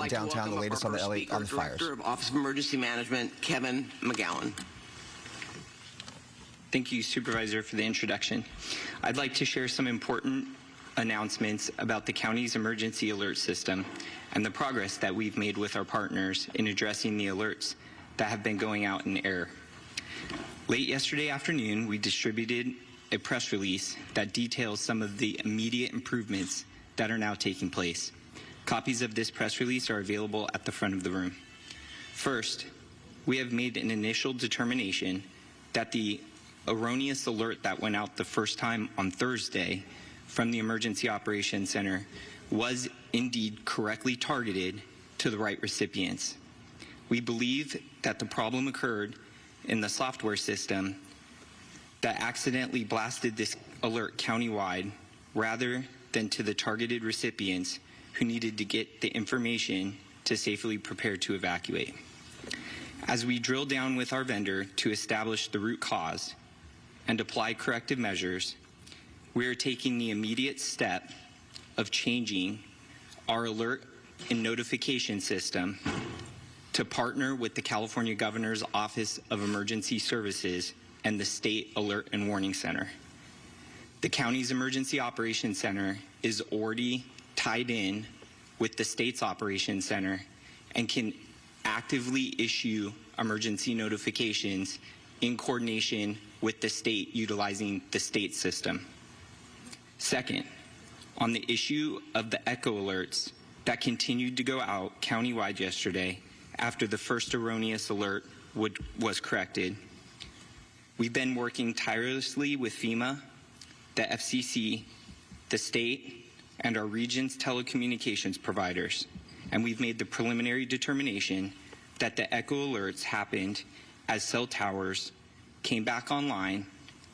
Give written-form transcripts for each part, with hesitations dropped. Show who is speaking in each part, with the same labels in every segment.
Speaker 1: downtown. The latest on the fires.
Speaker 2: Director of Office of Emergency Management, Kevin McGowan.
Speaker 3: Thank you, Supervisor, for the introduction. I'd like to share some important announcements about the county's emergency alert system and the progress that we've made with our partners in addressing the alerts that have been going out in error. Late yesterday afternoon, we distributed a press release that details some of the immediate improvements that are now taking place. Copies of this press release are available at the front of the room. First, we have made an initial determination that the erroneous alert that went out the first time on Thursday from the Emergency Operations Center was indeed correctly targeted to the right recipients. We believe that the problem occurred in the software system that accidentally blasted this alert countywide rather than to the targeted recipients who needed to get the information to safely prepare to evacuate. As we drill down with our vendor to establish the root cause and apply corrective measures, we are taking the immediate step of changing our alert and notification system to partner with the California Governor's Office of Emergency Services and the State Alert and Warning Center. The county's Emergency Operations Center is already tied in with the state's Operations Center and can actively issue emergency notifications in coordination with the state utilizing the state system. Second, on the issue of the echo alerts that continued to go out countywide yesterday after the first erroneous alert was corrected, we've been working tirelessly with FEMA, the FCC, the state, and our region's telecommunications providers, and we've made the preliminary determination that the echo alerts happened as cell towers came back online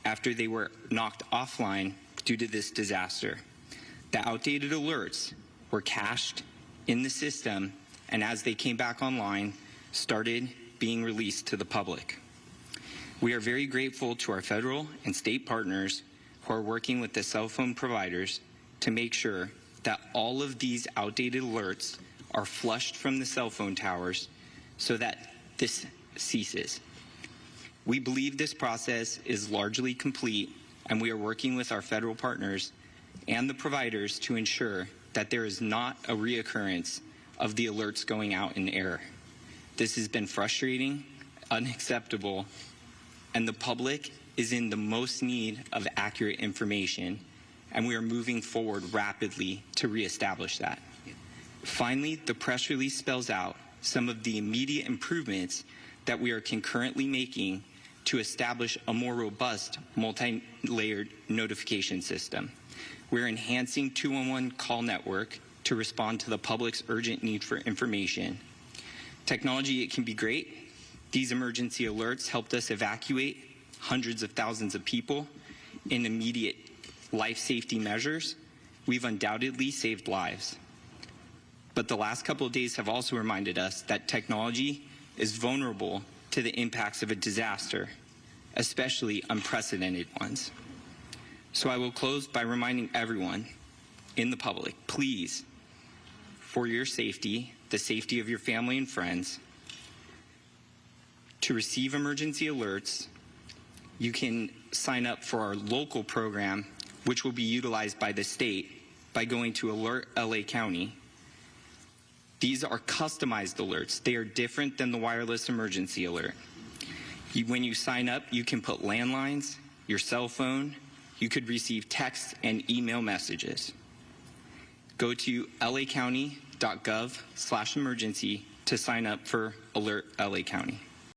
Speaker 3: after they were knocked offline due to this disaster. The outdated alerts were cached in the system, and as they came back online, started being released to the public. We are very grateful to our federal and state partners who are working with the cell phone providers to make sure that all of these outdated alerts are flushed from the cell phone towers so that this ceases. We believe this process is largely complete, and we are working with our federal partners and the providers to ensure that there is not a reoccurrence of the alerts going out in error. This has been frustrating, unacceptable, and the public is in the most need of accurate information, and we are moving forward rapidly to reestablish that. Finally, the press release spells out some of the immediate improvements that we are concurrently making to establish a more robust multi-layered notification system. We're enhancing 211 call network to respond to the public's urgent need for information. Technology, it can be great. These emergency alerts helped us evacuate hundreds of thousands of people in immediate life safety measures. We've undoubtedly saved lives. But the last couple of days have also reminded us that technology is vulnerable to the impacts of a disaster, especially unprecedented ones. So I will close by reminding everyone in the public, please, for your safety, the safety of your family and friends, to receive emergency alerts, you can sign up for our local program, which will be utilized by the state by going to Alert LA County. These are customized alerts. They are different than the wireless emergency alert. When you sign up, you can put landlines, your cell phone, you could receive text and email messages. Go to lacounty.gov/emergency to sign up for Alert LA County.